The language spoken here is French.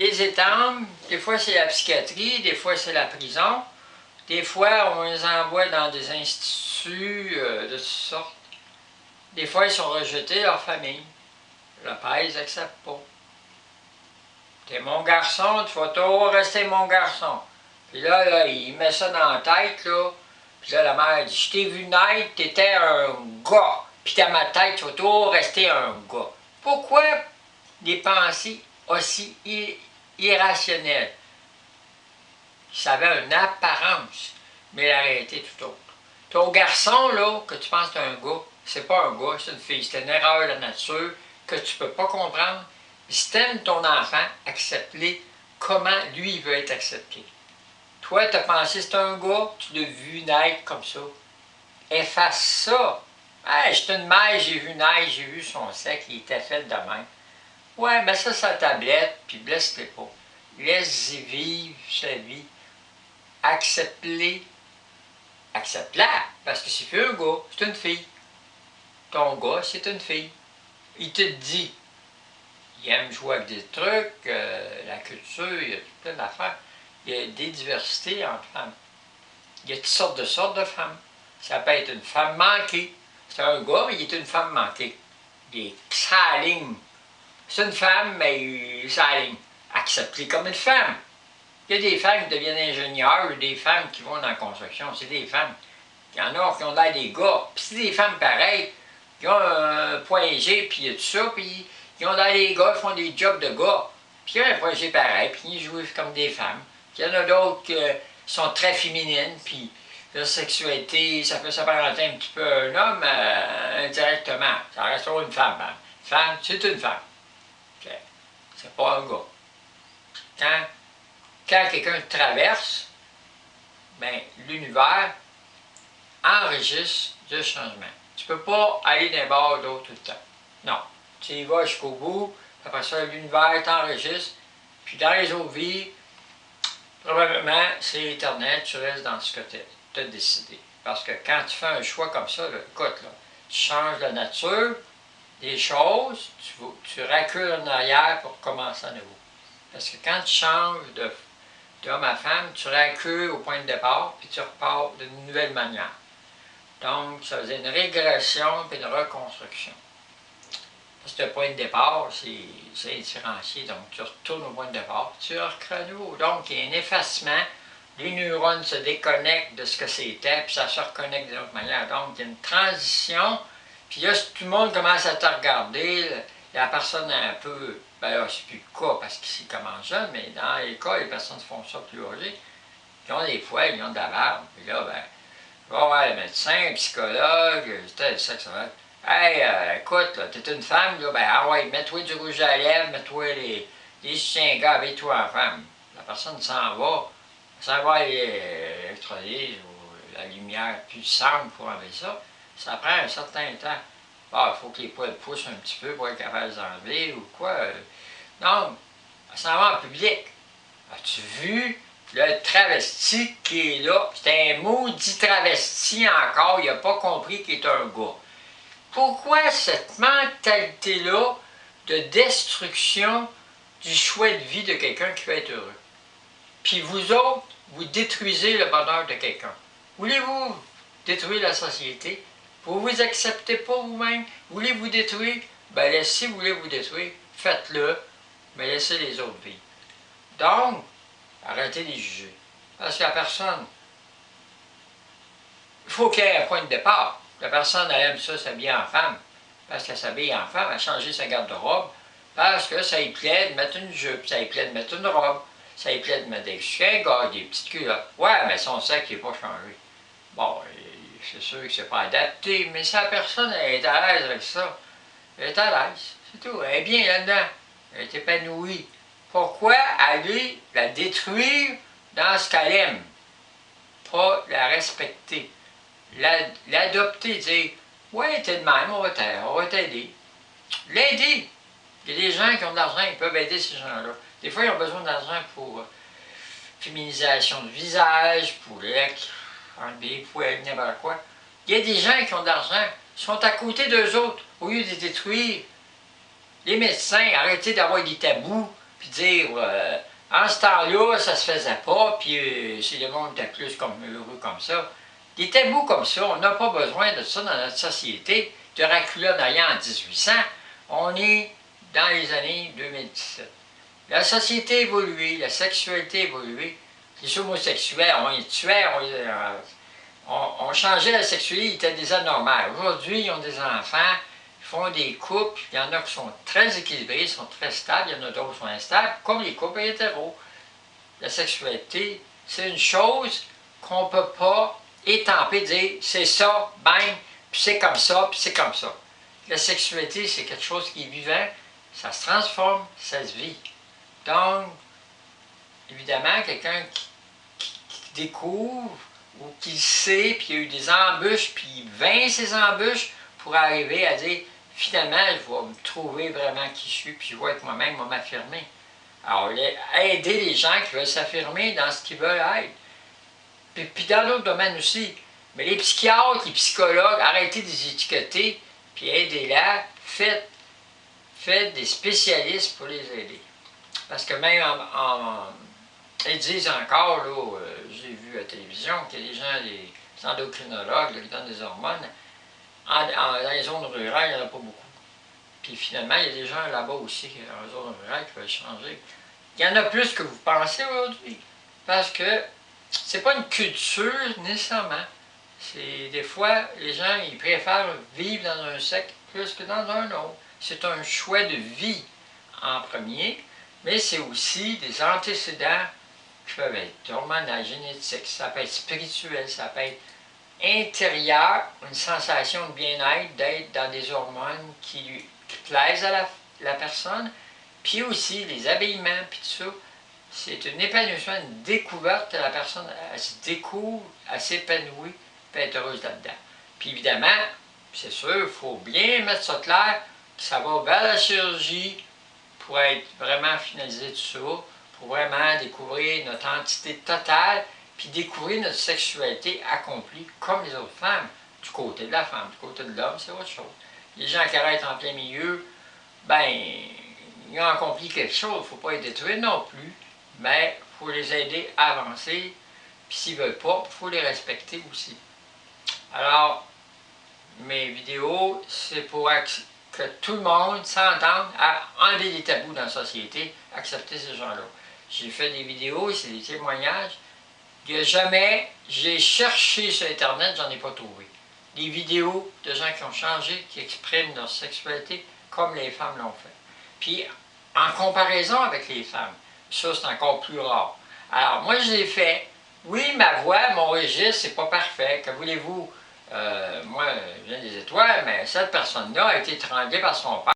les étampes, des fois c'est la psychiatrie, des fois c'est la prison, des fois on les envoie dans des instituts de toutes sortes. Des fois ils sont rejetés leur famille. Le père, ils n'acceptent pas. T'es mon garçon, tu vas toujours rester mon garçon. Puis là, il met ça dans la tête, là. Puis là, la mère dit, je t'ai vu naître, t'étais un gars. Puis dans ma tête, tu vas toujours rester un gars. Pourquoi des pensées aussi irrationnelles? Ça avait une apparence, mais la réalité est tout autre. Ton garçon, là, que tu penses que c'est un gars, c'est pas un gars, c'est une fille. C'est une erreur de la nature que tu peux pas comprendre. Si tu aimes ton enfant, accepte-le comment lui il veut être accepté. Toi, tu as pensé que c'est un gars, tu l'as vu naître comme ça. Efface ça. Hey, j'étais une mère, j'ai vu naître, j'ai vu son sexe, il était fait de même. Ouais, mais ça, sa tablette, puis blesse-les pas. Laisse-y vivre sa vie. Accepte-les. Accepte-la, parce que c'est plus un gars, c'est une fille. Ton gars, c'est une fille. Il te dit, il aime jouer avec des trucs, la culture, il y a plein d'affaires. Il y a des diversités entre femmes. Il y a toutes sortes de femmes. Ça peut être une femme manquée. C'est un gars, mais il est une femme manquée. Il est s'aligne. C'est une femme, mais il s'aligne. Accepte-les comme une femme. Il y a des femmes qui deviennent ingénieurs, des femmes qui vont dans la construction, c'est des femmes. Il y en a qui ont l'air des gars. Puis c'est des femmes pareilles, qui ont un point G, puis tout ça, puis ils ont l'air des gars, qui font des jobs de gars. Puis il y a un point G pareil, puis ils jouent comme des femmes. Puis il y en a d'autres qui sont très féminines, puis leur sexualité, ça peut s'apparenter un petit peu à un homme indirectement. Ça reste toujours une femme. Hein. Une femme, c'est une femme. C'est pas un gars. Quand quelqu'un traverse, ben, l'univers enregistre du changement. Tu ne peux pas aller d'un bord à l'autre tout le temps. Non. Tu y vas jusqu'au bout, après ça, l'univers t'enregistre, puis dans les autres vies, probablement, c'est éternel, tu restes dans ce que tu as décidé. Parce que quand tu fais un choix comme ça, là, écoute, là, tu changes la nature, des choses, tu recules en arrière pour commencer à nouveau. Parce que quand tu changes d'homme à femme, tu recules au point de départ, puis tu repars d'une nouvelle manière. Donc, ça faisait une régression puis une reconstruction. Parce que le point de départ, c'est indifférencié, donc tu retournes au point de départ, tu recrées à nouveau. Donc, il y a un effacement, les neurones se déconnectent de ce que c'était, puis ça se reconnecte d'une autre manière. Donc, il y a une transition, puis là, si tout le monde commence à te regarder, la personne est un peu, ben là, c'est plus le cas parce qu'il commence jeune, mais dans les cas, les personnes font ça plus âgées, ils ont des poils, ils ont de la barbe, puis là, ben, je vais voir le médecin, le psychologue, tel sexe, hey, écoute, t'es une femme, là, ben, ah ouais, mets-toi du rouge à lèvres, mets-toi les soutiens-gars, avec-toi en femme. La personne s'en va l'électrolyse ou la lumière puissante pour enlever ça. Ça prend un certain temps. Ah, il faut que les poils poussent un petit peu pour être capable de les enlever ou quoi. Non, ça s'en va en public. As-tu vu le travesti qui est là? C'est un maudit travesti encore, il n'a pas compris qu'il est un gars. Pourquoi cette mentalité-là de destruction du choix de vie de quelqu'un qui veut être heureux? Puis vous autres, vous détruisez le bonheur de quelqu'un. Voulez-vous détruire la société? Vous ne vous acceptez pas vous-même? Voulez-vous détruire? Ben si vous voulez vous détruire, faites-le, mais laissez les autres vivre. Donc, arrêtez de les juger. Parce que la personne, il faut qu'il y ait un point de départ. La personne, elle aime ça s'habiller en femme. Parce qu'elle s'habille en femme, elle a changé sa garde-robe. Parce que ça lui plaît de mettre une jupe, ça lui plaît de mettre une robe, ça lui plaît de mettre des chiens-gardes, des petites culottes. Ouais, mais son sexe n'est pas changé. Bon, c'est sûr que c'est pas adapté, mais si la personne est à l'aise avec ça, elle est à l'aise, c'est tout. Elle est bien là-dedans. Elle est épanouie. Pourquoi aller la détruire dans ce qu'elle aime? Pas la respecter. L'adopter, dire « Ouais, t'es de même, on va t'aider. » L'aider. Il y a des gens qui ont de l'argent, ils peuvent aider ces gens-là. Des fois, ils ont besoin d'argent pour féminisation du visage, pour enlever les poils, n'importe quoi. Il y a des gens qui ont de l'argent, ils sont à côté d'eux autres, au lieu de les détruire. Les médecins, arrêtez d'avoir des tabous. puis dire en ce temps-là, ça se faisait pas, puis si le monde était plus comme heureux comme ça. Des tabous comme ça, on n'a pas besoin de ça dans notre société. Dracula d'ailleurs en 1800, on est dans les années 2017. La société a évolué, la sexualité a évolué. Les homosexuels, on les tuait, on changeait la sexualité, ils étaient des anormaux. Aujourd'hui, ils ont des enfants, ils font des couples, il y en a qui sont très équilibrés, sont très stables, il y en a d'autres qui sont instables, comme les couples hétéros. La sexualité, c'est une chose qu'on ne peut pas étamper, dire c'est ça, bang, puis c'est comme ça, puis c'est comme ça. La sexualité, c'est quelque chose qui est vivant, ça se transforme, ça se vit. Donc, évidemment, quelqu'un qui découvre ou qui sait, puis il y a eu des embûches, puis il vainc ces embûches pour arriver à dire finalement, je vais me trouver vraiment qui je suis, puis je vais être moi-même, je vais m'affirmer. Alors, aider les gens qui veulent s'affirmer dans ce qu'ils veulent être. Puis dans d'autres domaines aussi. Mais les psychiatres, les psychologues, arrêtez de les étiqueter, puis aidez-la, faites des spécialistes pour les aider. Parce que même ils disent encore, là, j'ai vu à la télévision, qu'il y a des gens, des endocrinologues, là, qui donnent des hormones. Dans les zones rurales, il n'y en a pas beaucoup. Puis finalement, il y a des gens là-bas aussi, dans les zones rurales, qui veulent changer. Il y en a plus que vous pensez aujourd'hui. Parce que c'est pas une culture nécessairement. C'est des fois, les gens, ils préfèrent vivre dans un sexe plus que dans un autre. C'est un choix de vie en premier, mais c'est aussi des antécédents qui peuvent être hormonaux, génétiques, ça peut être spirituel, ça peut être intérieur, une sensation de bien-être, d'être dans des hormones qui plaisent à la personne, puis aussi les habillements, puis tout ça. C'est un épanouissement, une découverte, la personne elle se découvre, elle s'épanouit, puis être heureuse là-dedans. Puis évidemment, c'est sûr, il faut bien mettre ça clair, que ça va vers la chirurgie pour être vraiment finalisé tout ça, pour vraiment découvrir notre entité totale, puis découvrir notre sexualité accomplie comme les autres femmes, du côté de la femme, du côté de l'homme, c'est autre chose. Les gens qui arrêtent en plein milieu, ben, ils ont accompli quelque chose, il ne faut pas les détruire non plus, mais il faut les aider à avancer, puis s'ils ne veulent pas, il faut les respecter aussi. Alors, mes vidéos, c'est pour que tout le monde s'entende à enlever les tabous dans la société, accepter ces gens-là. J'ai fait des vidéos, c'est des témoignages, que jamais j'ai cherché sur Internet, j'en ai pas trouvé. Des vidéos de gens qui ont changé, qui expriment leur sexualité comme les femmes l'ont fait. Puis, en comparaison avec les femmes, ça c'est encore plus rare. Alors, moi je l'ai fait. Oui, ma voix, mon registre, c'est pas parfait. Que voulez-vous? Moi, je viens des étoiles, mais cette personne-là a été étranglée par son père.